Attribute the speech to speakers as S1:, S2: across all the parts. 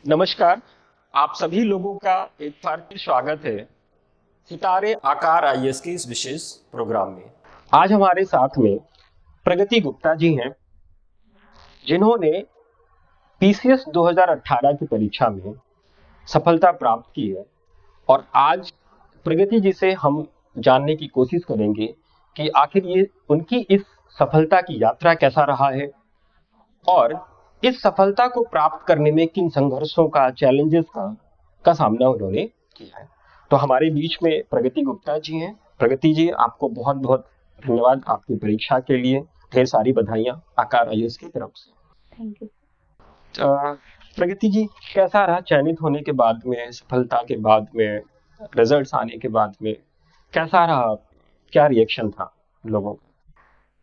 S1: नमस्कार। आप सभी लोगों का एक बार फिर स्वागत है सितारे आकार आईएएस के इस विशेष प्रोग्राम में। आज हमारे साथ में प्रगति गुप्ता जी हैं, जिन्होंने पीसीएस 2018 की परीक्षा में सफलता प्राप्त की है। और आज प्रगति जी से हम जानने की कोशिश करेंगे कि आखिर ये उनकी इस सफलता की यात्रा कैसा रहा है और इस सफलता को प्राप्त करने में किन संघर्षों का, चैलेंजेस का सामना उन्होंने किया है। तो हमारे बीच में प्रगति गुप्ता जी हैं। प्रगति जी, आपको बहुत बहुत धन्यवाद आपकी परीक्षा के लिए। ढेर सारी बधाइयां आकार आईएएस की तरफ से।
S2: Thank you.
S1: प्रगति जी, कैसा रहा चयनित होने के बाद में, सफलता के बाद में, रिजल्ट्स आने के बाद में कैसा रहा? क्या रिएक्शन था लोगों का?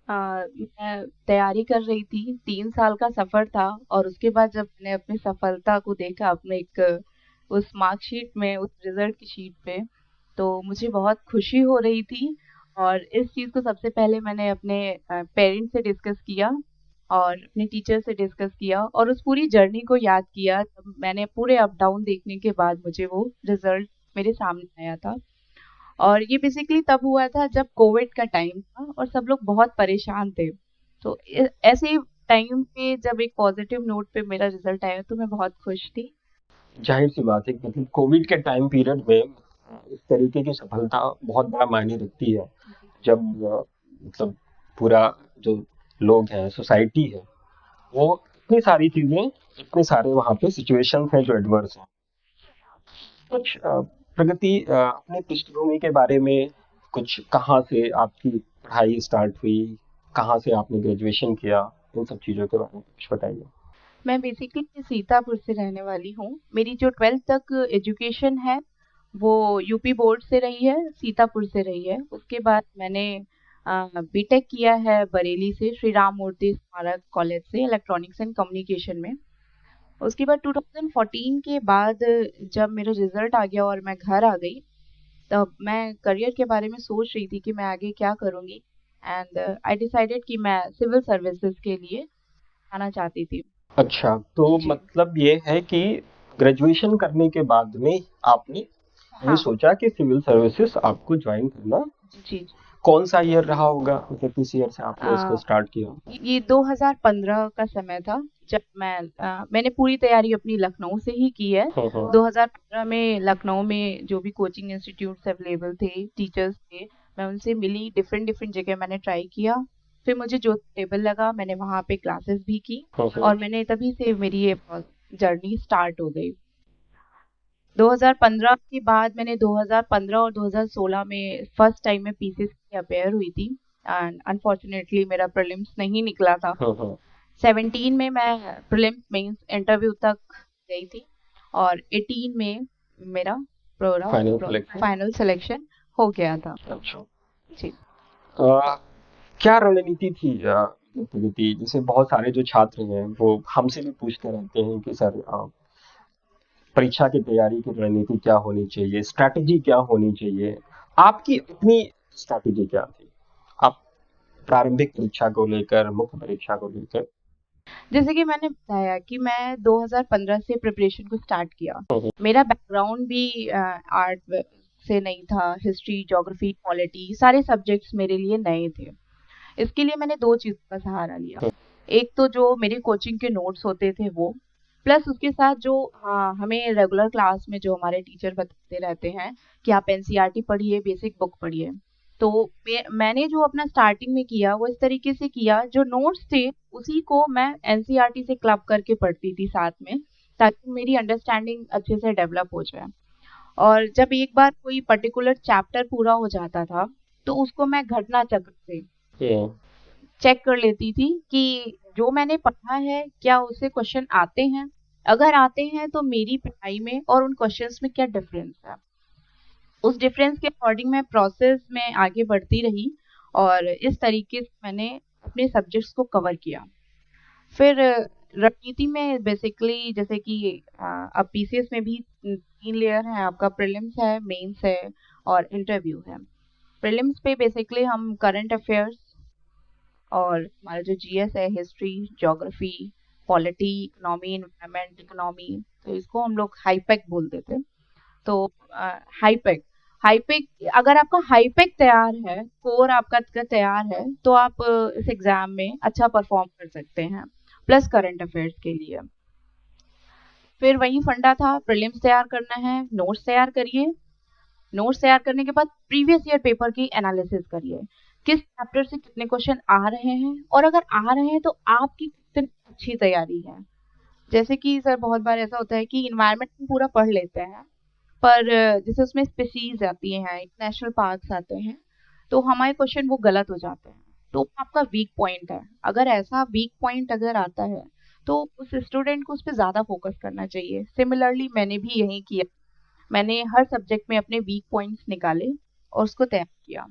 S2: मैं तैयारी कर रही थी, 3 साल का सफर था और उसके बाद जब मैंने अपनी सफलता को देखा अपने एक उस मार्कशीट में, उस रिजल्ट की शीट पे, तो मुझे बहुत खुशी हो रही थी। और इस चीज़ को सबसे पहले मैंने अपने पेरेंट्स से डिस्कस किया और अपने टीचर से डिस्कस किया और उस पूरी जर्नी को याद किया। तब मैंने पूरे अप डाउन देखने के बाद मुझे वो रिजल्ट मेरे सामने आया था। और ये बेसिकली तब हुआ था जब कोविड का टाइम था और सब लोग बहुत परेशान थे। तो ऐसे ही टाइम पे जब एक पॉजिटिव नोट पे मेरा रिजल्ट आया तो मैं बहुत खुश थी।
S1: जाहिर सी बात है कि मतलब कोविड के टाइम पीरियड में इस तरीके की सफलता बहुत बड़ा मायने रखती है।
S2: जी।
S1: जब मतलब पूरा जो लोग हैं, सोसाइटी है, वो इतनी सारी चीजें, इतने सारे वहाँ पे सिचुएशंस हैं जो एडवर्स हैं। कुछ प्रगति, अपने पृष्ठभूमि के बारे में, कुछ कहाँ से आपकी पढ़ाई स्टार्ट हुई, कहाँ से आपने ग्रेजुएशन किया, इन सब चीजों के बारे में कुछ बताइए।
S2: मैं बेसिकली सीतापुर से रहने वाली हूँ। मेरी जो 12th तक एजुकेशन है वो यूपी बोर्ड से रही है, सीतापुर से रही है। उसके बाद मैंने बीटेक किया है बरेली से, श्री राम मूर्ति स्मारक कॉलेज से, इलेक्ट्रॉनिक्स एंड कम्युनिकेशन में। उसके बाद 2014 के बाद जब मेरा रिजल्ट आ गया और मैं घर आ गई, तब मैं करियर के बारे में सोच रही थी कि मैं आगे क्या करूँगी। एंड आई डिसाइडेड कि मैं सिविल सर्विसेज के लिए आना चाहती थी।
S1: अच्छा, तो
S2: जी।
S1: मतलब ये है कि ग्रेजुएशन करने के बाद में आपने ये
S2: हाँ।
S1: सोचा कि सिविल सर्विसेज आपको ज्वाइन करना।
S2: जी।
S1: कौन सा ईयर रहा होगा, मतलब किस ईयर से आपने इसको
S2: अ,
S1: स्टार्ट किया?
S2: ये 2015 का समय था जब मैंने पूरी तैयारी अपनी लखनऊ से ही की है।
S1: हम्म।
S2: 2015 में लखनऊ में जो भी कोचिंग इंस्टीट्यूट्स अवेलेबल थे, टीचर्स थे, मैं उनसे मिली, डिफरेंट डिफरेंट जगह मैंने ट्राई किया। फिर मुझे जो टेबल लगा मैंने वहाँ पे क्लासेस भी की
S1: हम्म।
S2: और मैंने तभी से मेरी ये जर्नी स्टार्ट हो गई। 2015 के बाद मैंने 2015 और 2016 में फर्स्ट टाइम में पीसीएस की अपेयर हुई थी एंड अनफॉर्चुनेटली मेरा प्रीलिम्स नहीं निकला था।
S1: हम्म।
S2: 17 में मैं प्रीलिम्स मेंस इंटरव्यू तक गई थी और 18 में मेरा पूरा
S1: फाइनल सिलेक्शन।
S2: फाइनल सिलेक्शन हो गया था।
S1: अच्छा।
S2: जी।
S1: अ, क्या रणनीति थी प्रगति? जैसे बहुत सारे जो छात्र हैं वो हमसे भी पूछते रहते हैं कि सर, परीक्षा की तैयारी की रणनीति क्या होनी चाहिए, स्ट्रैटेजी क्या होनी चाहिए। आपकी अपनी स्ट्रैटेजी क्या थी? आप प्रारंभिक परीक्षा को लेकर, मुख्य परीक्षा को लेकर।
S2: जैसे कि मैंने बताया कि मैं 2015 से प्रिपरेशन को स्टार्ट किया।
S1: हम्म।
S2: मेरा बैकग्राउंड भी आर्ट से नहीं था, हिस्ट्री, ज्योग्राफी, पॉलिटी सारे सब्जेक्ट्स मेरे लिए नए थे। इसके लिए मैंने 2 चीज़ का सहारा लिया। एक तो जो मेरे कोचिंग के नोट्स होते थे वो, प्लस उसके साथ जो हमें रेगुलर क्लास में जो हमारे टीचर बताते रहते हैं कि आप एनसीईआरटी पढ़िए, बेसिक बुक पढ़िए। तो मैंने जो अपना स्टार्टिंग में किया वो इस तरीके से किया, जो नोट्स थे उसी को मैं एनसीईआरटी से क्लब करके पढ़ती थी साथ में, ताकि मेरी अंडरस्टैंडिंग अच्छे से डेवलप हो जाए। और जब एक बार कोई पर्टिकुलर चैप्टर पूरा हो जाता था, तो उसको मैं घटना चक्र से
S1: हम्म।
S2: चेक कर लेती थी कि जो मैंने पढ़ा है क्या उससे क्वेश्चन आते हैं। अगर आते हैं तो मेरी पढ़ाई में और उन क्वेश्चंस में क्या डिफरेंस है। उस डिफरेंस के अकॉर्डिंग मैं प्रोसेस में आगे बढ़ती रही और इस तरीके से मैंने अपने सब्जेक्ट्स को कवर किया। फिर रणनीति में बेसिकली जैसे कि अब पीसीएस में भी 3 लेयर हैं, आपका प्रीलिम्स है, मेंस है और इंटरव्यू है। प्रीलिम्स पे बेसिकली हम करंट अफेयर्स और हमारा जो जीएस है, history, geography, polity, economy, environment, economy, तो इसको हम लोग हाईपेक बोलते थे। तो हाईपेक हाईपेक अगर आपका हाईपेक तैयार है, कोर आपका तैयार है, तो आप इस एग्जाम में अच्छा परफॉर्म कर सकते हैं, प्लस करंट अफेयर्स के लिए। फिर वही फंडा था, प्रीलिम्स तैयार करना है, नोट्स तैयार करिए। नोट्स तैयार करने के बाद प्रीवियस ईयर पेपर की एनालिसिस करिए, किस चैप्टर से कितने क्वेश्चन आ रहे हैं, और अगर आ रहे हैं तो आपकी कितनी अच्छी तैयारी है। जैसे कि सर बहुत बार ऐसा होता है कि इन्वायरमेंट हम पूरा पढ़ लेते हैं, पर जैसे उसमें स्पीसीज आती हैं, नेशनल पार्क्स आते हैं, तो हमारे क्वेश्चन वो गलत हो जाते हैं, तो आपका वीक पॉइंट है। अगर ऐसा वीक पॉइंट अगर आता है तो उस स्टूडेंट को उस पर ज़्यादा फोकस करना चाहिए। सिमिलरली मैंने भी यही किया, मैंने हर सब्जेक्ट में अपने वीक पॉइंट्स निकाले और उसको तैयार किया।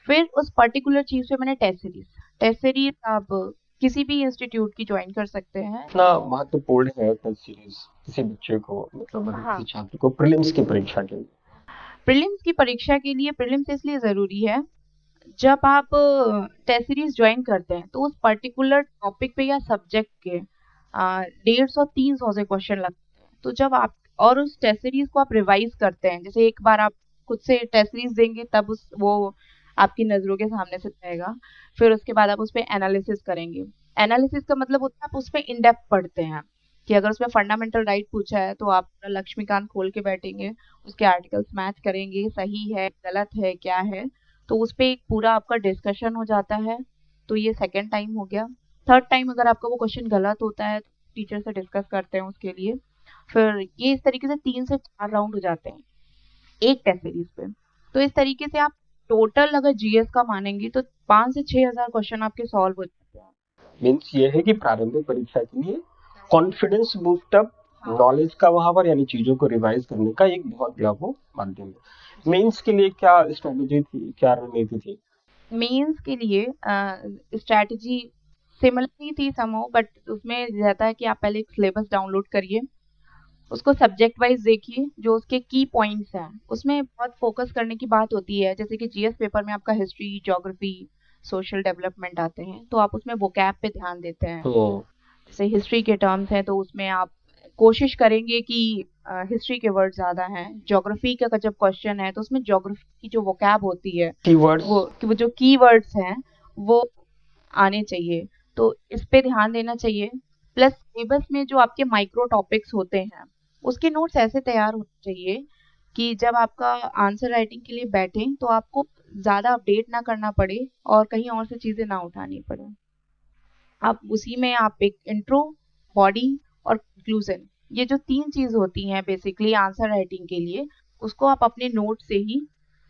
S2: फिर उस पर्टिकुलर चीज़ पे मैंने टेस्ट सीरीज आप किसी भी इंस्टीट्यूट की ज्वाइन कर सकते हैं।
S1: इतना महत्वपूर्ण है टेस्ट सीरीज किसी बच्चे को, मतलब अगर
S2: हाँ,
S1: किसी छात्र को प्रीलिम्स की परीक्षा के लिए?
S2: प्रीलिम्स की परीक्षा के लिए प्रीलिम्स इसलिए ज़रूरी है, जब आप टेस्ट सीरीज ज्वाइन करते हैं तो उस पर्टिकुलर टॉपिक पे या सब्जेक्ट के 150-300 से क्वेश्चन लगते हैं। तो जब आप और उस टेस्ट सीरीज को आप रिवाइज करते हैं, जैसे एक बार आप खुद से टेस्ट सीरीज देंगे तब उस वो आपकी नज़रों के सामने से जाएगा, फिर उसके बाद आप उस पर एनालिसिस करेंगे। एनालिसिस का मतलब होता है आप उस पर इन डेप्थ पढ़ते हैं, कि अगर उसमें फंडामेंटल राइट पूछा है तो आप पूरा लक्ष्मीकांत खोल के बैठेंगे, उसके आर्टिकल्स मैच करेंगे, सही है गलत है क्या है, तो उस पे एक पूरा आपका डिस्कशन हो जाता है। तो ये सेकंड टाइम हो गया। थर्ड टाइम अगर आपका वो क्वेश्चन गलत होता है तो टीचर से डिस्कस करते हैं उसके लिए। फिर ये इस तरीके से 3 से 4 राउंड हो जाते हैं एक टेस्ट सीरीज पे। तो इस तरीके से आप टोटल अगर जीएस का मानेंगे तो 5 से 6 हजार क्वेश्चन आपके सॉल्व हो जाते हैं।
S1: मीन्स ये है कि प्रारंभिक परीक्षा के लिए कॉन्फिडेंस बूस्टअप, नॉलेज का वहां पर यानी चीजों को रिवाइज करने का एक बहुत बड़ा वो माध्यम है। मेंस के लिए क्या स्ट्रेटेजी थी, क्या रणनीति थी?
S2: मेंस के लिए स्ट्रैटेजी सिमिलर ही थी समहाउ, बट उसमें रहता है कि आप पहले एक सिलेबस डाउनलोड करिए, उसको सब्जेक्ट वाइज देखिए, जो उसके की पॉइंट्स हैं उसमें बहुत फोकस करने की बात होती है। जैसे कि जीएस पेपर में आपका हिस्ट्री, ज्योग्राफी, सोशल डेवलपमेंट आते हैं, तो आप उसमें वोकैब पे ध्यान देते हैं। जैसे हिस्ट्री के टर्म्स हैं तो उसमें आप कोशिश करेंगे कि हिस्ट्री के वर्ड ज्यादा हैं। ज्योग्राफी का जब क्वेश्चन है तो उसमें ज्योग्राफी की जो वोकैब होती है,
S1: कीवर्ड्स,
S2: वो जो कीवर्ड्स हैं वो आने चाहिए, तो इस पे ध्यान देना चाहिए। प्लस सिलेबस में जो आपके माइक्रो टॉपिक्स होते हैं उसके नोट्स ऐसे तैयार होने चाहिए कि जब आपका आंसर राइटिंग के लिए बैठें तो आपको ज़्यादा अपडेट ना करना पड़े और कहीं और से चीज़ें ना उठानी पड़े। आप उसी में आप एक इंट्रो, बॉडी और कंक्लूजन, ये जो 3 चीज़ होती हैं बेसिकली आंसर राइटिंग के लिए, उसको आप अपने नोट से ही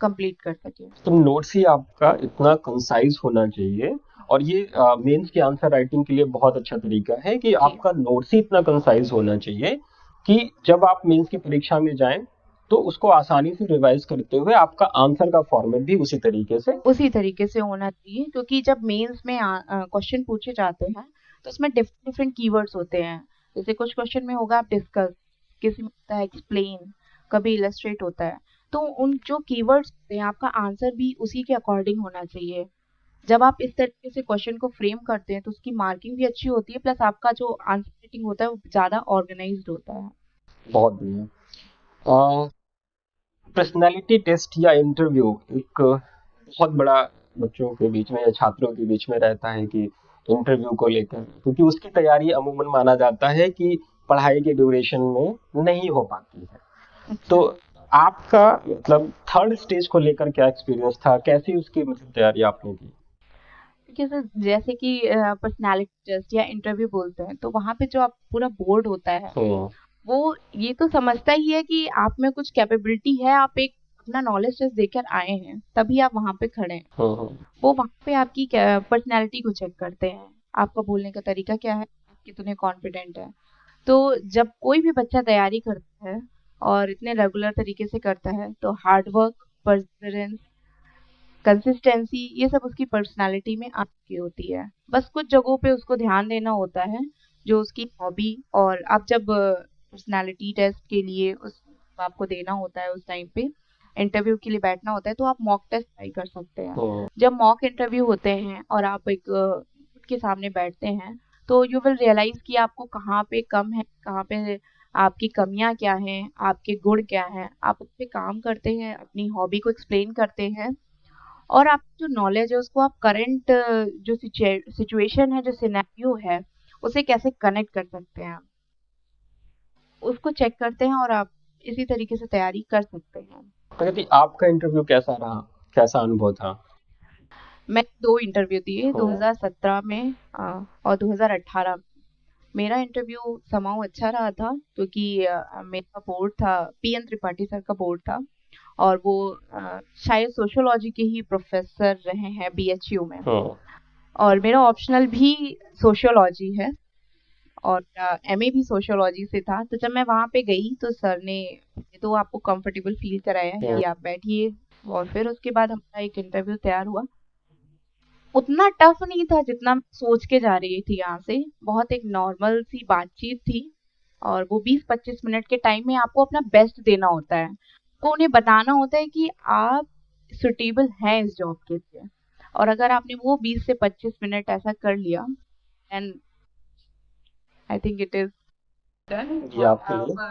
S2: कंप्लीट कर सकें।
S1: तो नोट्स ही आपका इतना कंसाइज होना चाहिए, और ये मेंस के आंसर राइटिंग के लिए बहुत अच्छा तरीका है कि
S2: जी,
S1: आपका नोट्स ही इतना कंसाइज होना चाहिए कि जब आप मेंस की परीक्षा में जाएं तो उसको आसानी से रिवाइज करते हुए आपका आंसर का फॉर्मेट भी उसी तरीके से।
S2: उसी तरीके से होना चाहिए, क्योंकि जब मेंस में क्वेश्चन पूछे जाते हैं तो उसमें डिफरेंट डिफरेंट कीवर्ड्स होते हैं। जैसे कुछ क्वेश्चन में होगा आप डिस्कस, किसी में होता है एक्सप्लेन, कभी इलस्ट्रेट होता है। तो उन जो कीवर्ड्स होते हैं आपका आंसर भी उसी के अकॉर्डिंग होना चाहिए। जब आप इस तरीके से क्वेश्चन को फ्रेम करते हैं तो उसकी मार्किंग भी अच्छी होती है, प्लस आपका जो आंसर राइटिंग होता है वो ज़्यादा ऑर्गेनाइज्ड होता है।
S1: बहुत बढ़िया। पर्सनालिटी टेस्ट या इंटरव्यू एक बहुत बड़ा बच्चों के बीच में या छात्रों के बीच में रहता है कि इंटरव्यू को लेकर, क्योंकि उसकी तैयारी अमूमन माना जाता है कि पढ़ाई के ड्यूरेशन में नहीं हो पाती है। तो आपका मतलब थर्ड स्टेज को लेकर क्या एक्सपीरियंस था, कैसी उसकी मतलब तैयारी आपने की?
S2: देखिए सर, जैसे कि पर्सनालिटी टेस्ट या इंटरव्यू बोलते हैं तो वहाँ पे जो आप पूरा बोर्ड होता है वो ये तो समझता ही है कि आप में कुछ कैपेबिलिटी है, आप एक अपना नॉलेज टेस्ट देकर आए हैं तभी आप वहाँ पे खड़े हैं। वो वहाँ पे आपकी पर्सनैलिटी को चेक करते हैं, आपका बोलने का तरीका क्या है, आप कितने कॉन्फिडेंट है। तो जब कोई भी बच्चा तैयारी करता है और इतने रेगुलर तरीके से करता है तो हार्ड वर्क, परसिवरेंस, कंसिस्टेंसी, ये सब उसकी पर्सनालिटी में आ चुकी होती है। बस कुछ जगहों पे उसको ध्यान देना होता है, जो उसकी हॉबी। और आप जब पर्सनालिटी टेस्ट के लिए उस आपको देना होता है, उस टाइम पे इंटरव्यू के लिए बैठना होता है, तो आप मॉक टेस्ट ट्राई कर सकते हैं। जब मॉक इंटरव्यू होते हैं और आप एक के सामने बैठते हैं तो यू विल रियलाइज कि आपको कहाँ पे कम है, कहाँ पे आपकी कमियां क्या हैं, आपके गुण क्या हैं। आप उस पे काम करते हैं, अपनी हॉबी को एक्सप्लेन करते हैं, और आप जो नॉलेज है उसको आप करंट जो सिचुएशन है, जो सिनेरियो है, उसे कैसे कनेक्ट कर सकते हैं, उसको चेक करते हैं, और आप इसी तरीके से तैयारी कर सकते हैं।
S1: प्रगति, आपका इंटरव्यू कैसा रहा, कैसा अनुभव था?
S2: मैं 2 इंटरव्यू दिए,
S1: हाँ।
S2: 2017 में और 2018 में। मेरा इंटरव्यू समाउ अच्छा रहा था, क्योंकि मेरा बोर्ड था, पीएन त्रिपाठी सर का बोर्ड था, और वो शायद सोशियोलॉजी के ही प्रोफेसर रहे हैं बीएचयू में,
S1: हाँ।
S2: और मेरा ऑप्शनल भी सोशियोलॉजी है, और एमए भी सोशियोलॉजी से था। तो जब मैं वहाँ पे गई तो सर ने तो आपको कंफर्टेबल फील कराया कि आप बैठिए, और फिर उसके बाद हमारा एक इंटरव्यू तैयार हुआ। उतना टफ नहीं था जितना मैं सोच के जा रही थी यहाँ से। बहुत एक नॉर्मल सी बातचीत थी, और वो 20-25 मिनट के टाइम में आपको अपना बेस्ट देना होता है। तो उन्हें बताना होता है कि आप सुटेबल हैं इस जॉब के लिए, और अगर आपने वो 20 से 25 मिनट ऐसा कर लिया, and I think it is done,
S1: ये आपके लिए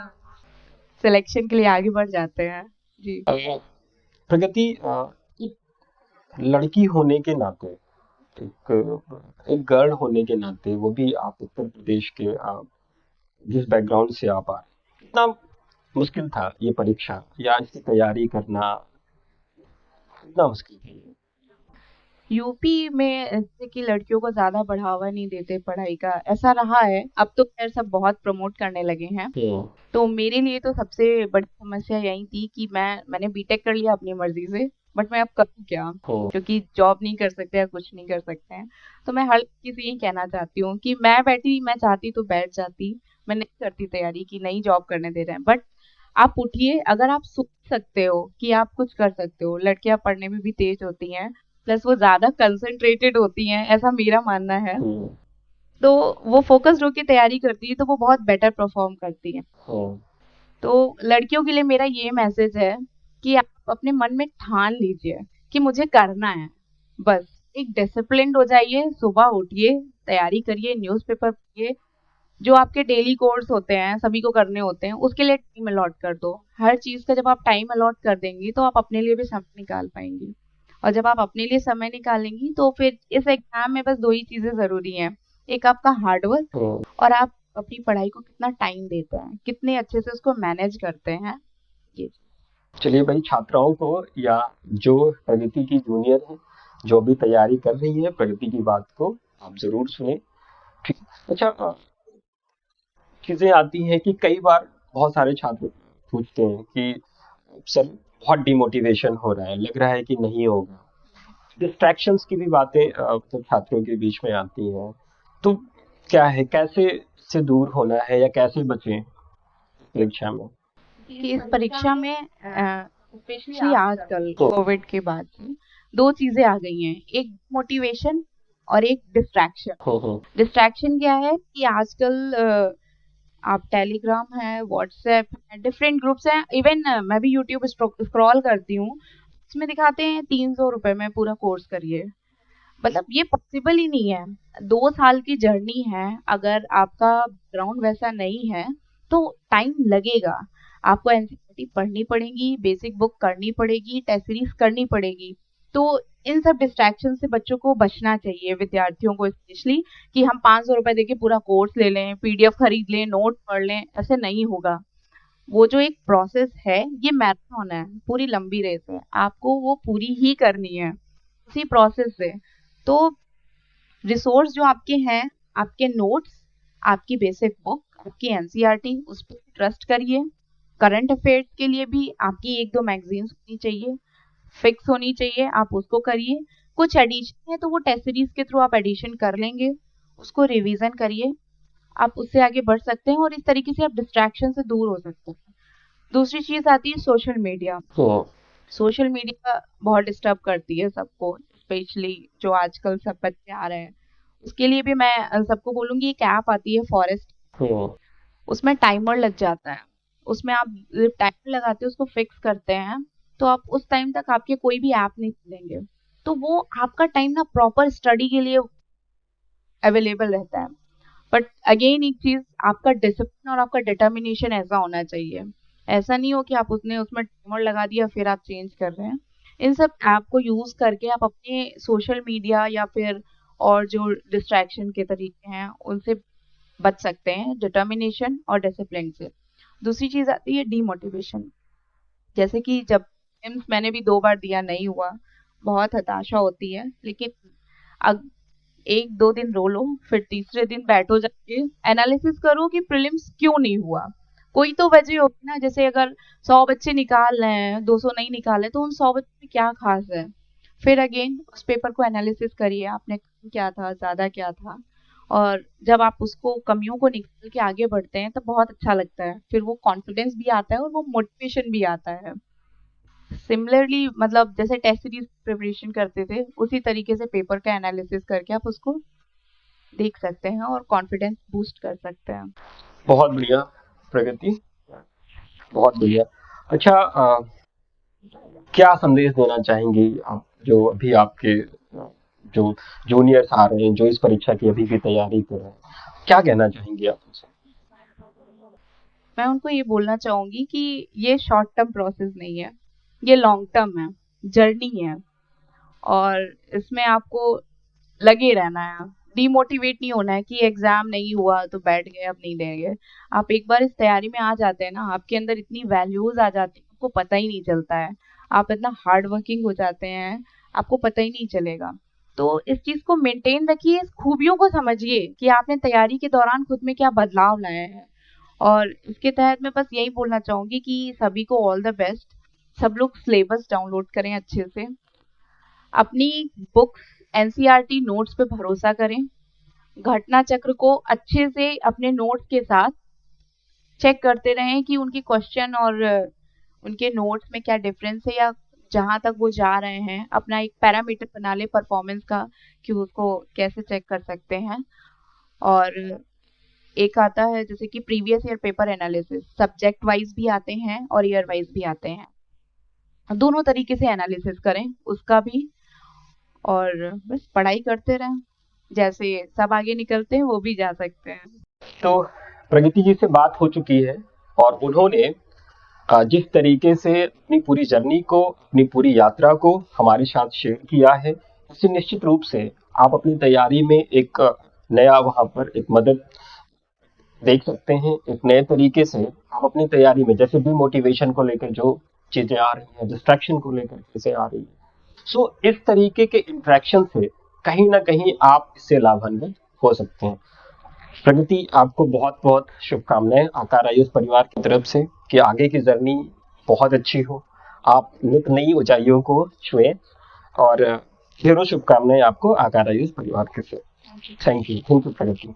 S2: सिलेक्शन के लिए आगे बढ़ जाते हैं। जी।
S1: प्रगति, एक लड़की होने के नाते, एक गर्ल होने के नाते, वो भी आप उत्तर प्रदेश के, आप जिस बैकग्राउंड से आप आ रहे हैं, कितना मुश्किल था ये परीक्षा या इसकी तैयारी करना, कितना मुश्किल था?
S2: यूपी में जैसे कि लड़कियों को ज्यादा बढ़ावा नहीं देते पढ़ाई का, ऐसा रहा है। अब तो खैर सब बहुत प्रमोट करने लगे हैं। तो मेरे लिए तो सबसे बड़ी समस्या यही थी कि मैंने बीटेक कर लिया अपनी मर्जी से, बट मैं अब करूँ क्या, क्योंकि जॉब नहीं कर सकते या कुछ नहीं कर सकते हैं। तो मैं हर किसी से यही कहना चाहती हूँ कि मैं चाहती तो बैठ जाती, मैं नहीं करती तैयारी कि नहीं जॉब करने दे रहे हैं, बट आप उठिए। अगर आप सोच सकते हो कि आप कुछ कर सकते हो, लड़कियां पढ़ने में भी तेज होती हैं, प्लस वो ज्यादा कंसंट्रेटेड होती हैं, ऐसा मेरा मानना है। तो वो फोकस्ड होकर तैयारी करती है तो वो बहुत बेटर परफॉर्म करती है। तो लड़कियों के लिए मेरा ये मैसेज है कि आप अपने मन में ठान लीजिए कि मुझे करना है। बस एक डिसिप्लिन्ड हो जाइए, सुबह उठिए, तैयारी करिए, न्यूज़पेपर पढ़िए, जो आपके डेली कोर्स होते हैं सभी को करने होते हैं, उसके लिए टाइम अलॉट कर दो। हर चीज का जब आप टाइम अलॉट कर देंगी तो आप अपने लिए भी समय निकाल पाएंगी, और जब आप अपने लिए समय निकालेंगी तो फिर इस एग्जाम में बस 2 ही चीजें जरूरी हैं। एक आपका हार्डवर्क, और आप अपनी पढ़ाई को कितना टाइम देते हैं, कितने अच्छे से उसको मैनेज करते हैं। ये
S1: चलिए भाई, छात्राओं को या जो प्रगति की जूनियर है, जो भी तैयारी कर रही है, प्रगति की बात को आप जरूर सुने। ठीक। अच्छा, चीजें आती हैं कि कई बार बहुत सारे छात्र पूछते हैं कि सर बहुत डिमोटिवेशन हो रहा है, लग रहा है कि नहीं होगा। डिस्ट्रैक्शंस की भी बातें तो छात्रों के बीच में आती हैं। तो क्या है, कैसे से दूर होना है या कैसे बचें परीक्षा में?
S2: कि इस परीक्षा में स्पेशली आजकल कोविड के बाद से 2 चीजें आ गई हैं, एक मोटिवेशन और एक डिस्ट्रैक्शन। डिस्ट्रैक्शन क्या है कि आजकल आप टेलीग्राम है, व्हाट्सएप है, डिफरेंट ग्रुप्स हैं, इवन मैं भी यूट्यूब स्क्रॉल करती हूँ, उसमें दिखाते हैं 300 रुपए में पूरा कोर्स करिए। मतलब ये पॉसिबल ही नहीं है। 2 साल की जर्नी है, अगर आपका बैकग्राउंड वैसा नहीं है तो टाइम लगेगा। आपको एनसीईआरटी पढ़नी पड़ेगी, बेसिक बुक करनी पड़ेगी, टेस्ट सीरीज करनी पड़ेगी। तो इन सब डिस्ट्रैक्शन से बच्चों को बचना चाहिए, विद्यार्थियों को स्पेशली, कि हम 500 रुपए देके पूरा कोर्स ले लें, पीडीएफ खरीद लें, नोट पढ़ लें, ऐसे नहीं होगा। वो जो एक प्रोसेस है, ये मैराथन है, पूरी लंबी रेस है, आपको वो पूरी ही करनी है उसी प्रोसेस से। तो रिसोर्स जो आपके हैं, आपके नोट्स, आपकी बेसिक बुक, आपकी एनसीईआरटी, उस पर ट्रस्ट करिए। करंट अफेयर्स के लिए भी आपकी 1-2 मैगजीन्स होनी चाहिए, फिक्स होनी चाहिए, आप उसको करिए। कुछ एडिशन है तो वो टेस्ट सीरीज के थ्रू आप एडिशन कर लेंगे, उसको रिवीजन करिए, आप उससे आगे बढ़ सकते हैं, और इस तरीके से आप डिस्ट्रैक्शन से दूर हो सकते हैं। दूसरी चीज आती है सोशल मीडिया। सोशल मीडिया बहुत डिस्टर्ब करती है सबको, स्पेशली जो आजकल सब बच्चे आ रहे हैं। उसके लिए भी मैं सबको बोलूंगी, एक ऐप आती है फॉरेस्ट, उसमें टाइमर लग जाता है। उसमें आप टाइमर लगाते हैं, उसको फिक्स करते हैं, तो आप उस टाइम तक आपके कोई भी ऐप नहीं खुलेंगे। तो वो आपका टाइम ना प्रॉपर स्टडी के लिए अवेलेबल रहता है। बट अगेन एक चीज, आपका डिसिप्लिन और आपका डिटर्मिनेशन ऐसा होना चाहिए। ऐसा नहीं हो कि आप उसमें टाइमर लगा दिया फिर आप चेंज कर रहे हैं। इन सब ऐप को यूज करके आप अपने सोशल मीडिया या फिर और जो डिस्ट्रैक्शन के तरीके हैं उनसे बच सकते हैं, डिटर्मिनेशन और डिसिप्लिन से। दूसरी चीज आती है डीमोटिवेशन। जैसे कि जब मैंने भी 2 बार दिया, नहीं हुआ, बहुत हताशा होती है। लेकिन अग 1-2 दिन रो लो, फिर तीसरे दिन बैठो जाके एनालिसिस करो कि प्रीलिम्स क्यों नहीं हुआ। कोई तो वजह होगी ना, जैसे अगर 100 बच्चे निकाल रहे हैं, 200 नहीं निकाले, तो उन 100 बच्चों में क्या खास है। फिर अगेन उस पेपर को एनालिसिस करिए, आपने कम क्या था, ज्यादा क्या था। और जब आप उसको कमियों को निकाल के आगे बढ़ते हैं तो बहुत अच्छा लगता है। फिर वो कॉन्फिडेंस भी आता है और वो मोटिवेशन भी आता है। सिमिलरली मतलब जैसे टेस्ट सीरीज प्रिपरेशन करते थे, उसी तरीके से पेपर का एनालिसिस करके आप उसको देख सकते हैं और कॉन्फिडेंस बूस्ट कर सकते हैं।
S1: बहुत बढ़िया प्रगति, बहुत बढ़िया। अच्छा, क्या संदेश देना चाहेंगी आप, जो अभी आपके जो जूनियर्स आ रहे हैं, जो इस परीक्षा की अभी भी तैयारी कर रहे हैं, क्या कहना चाहेंगी आप उनसे?
S2: मैं उनको ये बोलना चाहूंगी कि ये शॉर्ट टर्म प्रोसेस नहीं है, ये लॉन्ग टर्म है, जर्नी है। और इसमें आपको लगे रहना है, डीमोटिवेट नहीं होना है कि एग्जाम नहीं हुआ तो बैठ गए, अब नहीं देंगे। आप एक बार इस तैयारी में आ जाते हैं ना, आपके अंदर इतनी वैल्यूज आ जाती है, आपको पता ही नहीं चलता है। आप इतना हार्ड वर्किंग हो जाते हैं, आपको पता ही नहीं चलेगा। तो इस चीज को मेंटेन रखिए, इस खूबियों को समझिए कि आपने तैयारी के दौरान खुद में क्या बदलाव लाए हैं। और इसके तहत मैं बस यही बोलना चाहूंगी कि सभी को ऑल द बेस्ट। सब लोग सिलेबस डाउनलोड करें अच्छे से, अपनी बुक्स एनसीईआरटी नोट्स पे भरोसा करें, घटना चक्र को अच्छे से अपने नोट्स के साथ चेक करते रहें कि उनके क्वेश्चन और उनके नोट्स में क्या डिफरेंस है, या जहां तक वो जा रहे हैं अपना एक पैरामीटर बना ले परफॉर्मेंस का कि उसको कैसे चेक कर सकते हैं। और एक आता है जैसे कि previous year paper analysis, subject wise भी आते हैं और ईयर वाइज भी आते हैं। दोनों तरीके से एनालिसिस करें उसका भी, और बस पढ़ाई करते रहें, जैसे सब आगे निकलते हैं वो भी जा सकते हैं।
S1: तो प्रगति जी से बात हो चुकी है और उन्होंने जिस तरीके से अपनी पूरी जर्नी को, अपनी पूरी यात्रा को हमारे साथ शेयर किया है, इससे निश्चित रूप से आप अपनी तैयारी में एक नया वहां पर एक मदद देख सकते हैं। एक नए तरीके से आप अपनी तैयारी में, जैसे डिमोटिवेशन को लेकर जो चीजें आ रही हैं, डिस्ट्रैक्शन को लेकर चीजें आ रही है, सो इस तरीके के इंटरेक्शन से कहीं ना कहीं आप इससे लाभान्वित हो सकते हैं। प्रगति, आपको बहुत बहुत शुभकामनाएं आकार आयुष परिवार की तरफ से कि आगे की जर्नी बहुत अच्छी हो, आप नित नई ऊंचाइयों को छुएं, और ढेरों शुभकामनाएं आपको आकार आयुष परिवार की से। Thank you Pragati.